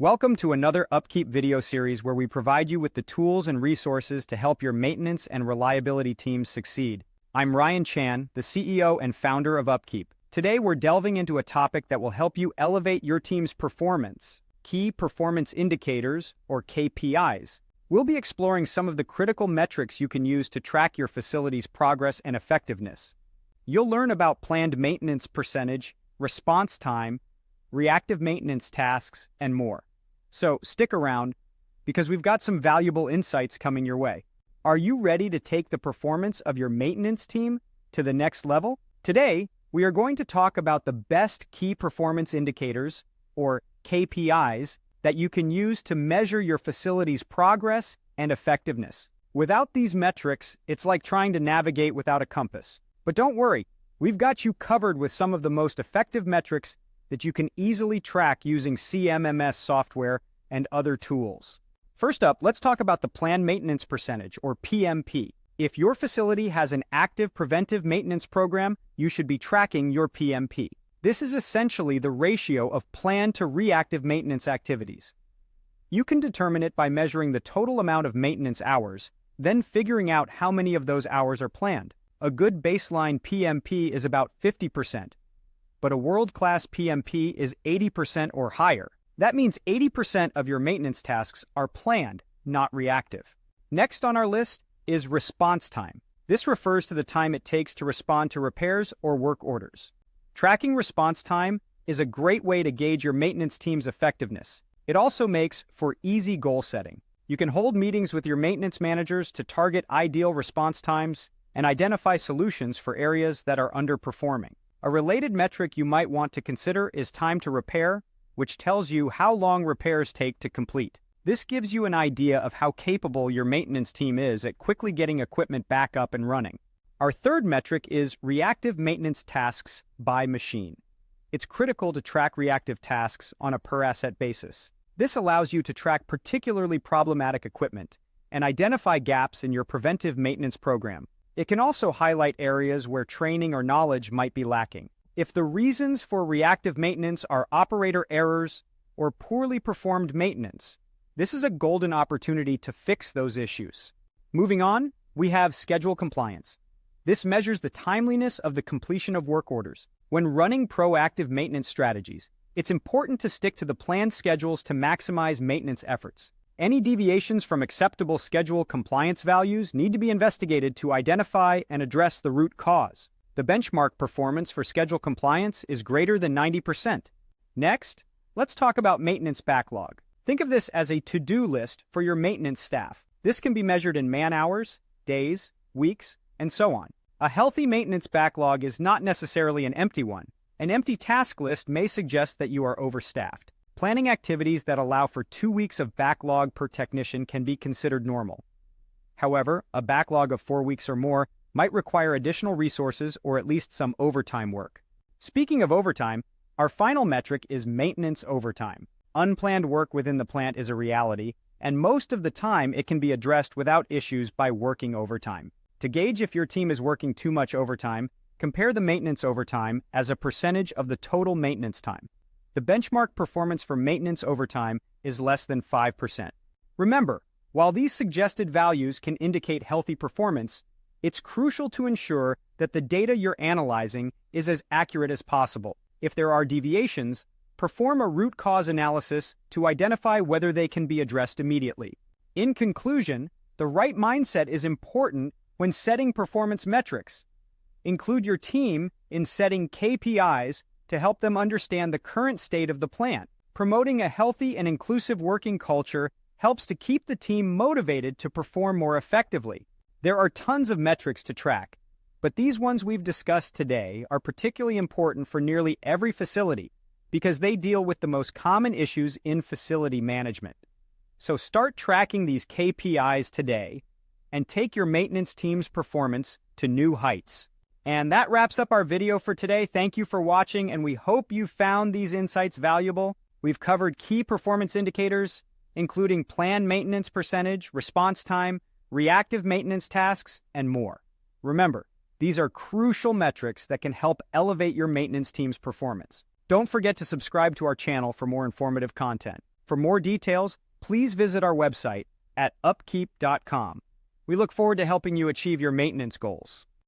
Welcome to another UpKeep video series where we provide you with the tools and resources to help your maintenance and reliability teams succeed. I'm Ryan Chan, the CEO and founder of UpKeep. Today we're delving into a topic that will help you elevate your team's performance, key performance indicators, or KPIs. We'll be exploring some of the critical metrics you can use to track your facility's progress and effectiveness. You'll learn about planned maintenance percentage, response time, reactive maintenance tasks, and more. So stick around, because we've got some valuable insights coming your way. Are you ready to take the performance of your maintenance team to the next level? Today, we are going to talk about the best key performance indicators, or KPIs, that you can use to measure your facility's progress and effectiveness. Without these metrics, it's like trying to navigate without a compass. But don't worry, we've got you covered with some of the most effective metrics that you can easily track using CMMS software and other tools. First up, let's talk about the planned maintenance percentage, or PMP. If your facility has an active preventive maintenance program, you should be tracking your PMP. This is essentially the ratio of planned to reactive maintenance activities. You can determine it by measuring the total amount of maintenance hours, then figuring out how many of those hours are planned. A good baseline PMP is about 50%. But a world-class PMP is 80% or higher. That means 80% of your maintenance tasks are planned, not reactive. Next on our list is response time. This refers to the time it takes to respond to repairs or work orders. Tracking response time is a great way to gauge your maintenance team's effectiveness. It also makes for easy goal setting. You can hold meetings with your maintenance managers to target ideal response times and identify solutions for areas that are underperforming. A related metric you might want to consider is time to repair, which tells you how long repairs take to complete. This gives you an idea of how capable your maintenance team is at quickly getting equipment back up and running. Our third metric is reactive maintenance tasks by machine. It's critical to track reactive tasks on a per-asset basis. This allows you to track particularly problematic equipment and identify gaps in your preventive maintenance program. It can also highlight areas where training or knowledge might be lacking. If the reasons for reactive maintenance are operator errors or poorly performed maintenance, this is a golden opportunity to fix those issues. Moving on, we have schedule compliance. This measures the timeliness of the completion of work orders. When running proactive maintenance strategies, it's important to stick to the planned schedules to maximize maintenance efforts. Any deviations from acceptable schedule compliance values need to be investigated to identify and address the root cause. The benchmark performance for schedule compliance is greater than 90%. Next, let's talk about maintenance backlog. Think of this as a to-do list for your maintenance staff. This can be measured in man-hours, days, weeks, and so on. A healthy maintenance backlog is not necessarily an empty one. An empty task list may suggest that you are overstaffed. Planning activities that allow for 2 weeks of backlog per technician can be considered normal. However, a backlog of 4 weeks or more might require additional resources or at least some overtime work. Speaking of overtime, our final metric is maintenance overtime. Unplanned work within the plant is a reality, and most of the time it can be addressed without issues by working overtime. To gauge if your team is working too much overtime, compare the maintenance overtime as a percentage of the total maintenance time. The benchmark performance for maintenance overtime is less than 5%. Remember, while these suggested values can indicate healthy performance, it's crucial to ensure that the data you're analyzing is as accurate as possible. If there are deviations, perform a root cause analysis to identify whether they can be addressed immediately. In conclusion, the right mindset is important when setting performance metrics. Include your team in setting KPIs to help them understand the current state of the plant. Promoting a healthy and inclusive working culture helps to keep the team motivated to perform more effectively. There are tons of metrics to track, but these ones we've discussed today are particularly important for nearly every facility because they deal with the most common issues in facility management. So start tracking these KPIs today and take your maintenance team's performance to new heights. And that wraps up our video for today. Thank you for watching, and we hope you found these insights valuable. We've covered key performance indicators, including planned maintenance percentage, response time, reactive maintenance tasks, and more. Remember, these are crucial metrics that can help elevate your maintenance team's performance. Don't forget to subscribe to our channel for more informative content. For more details, please visit our website at upkeep.com. We look forward to helping you achieve your maintenance goals.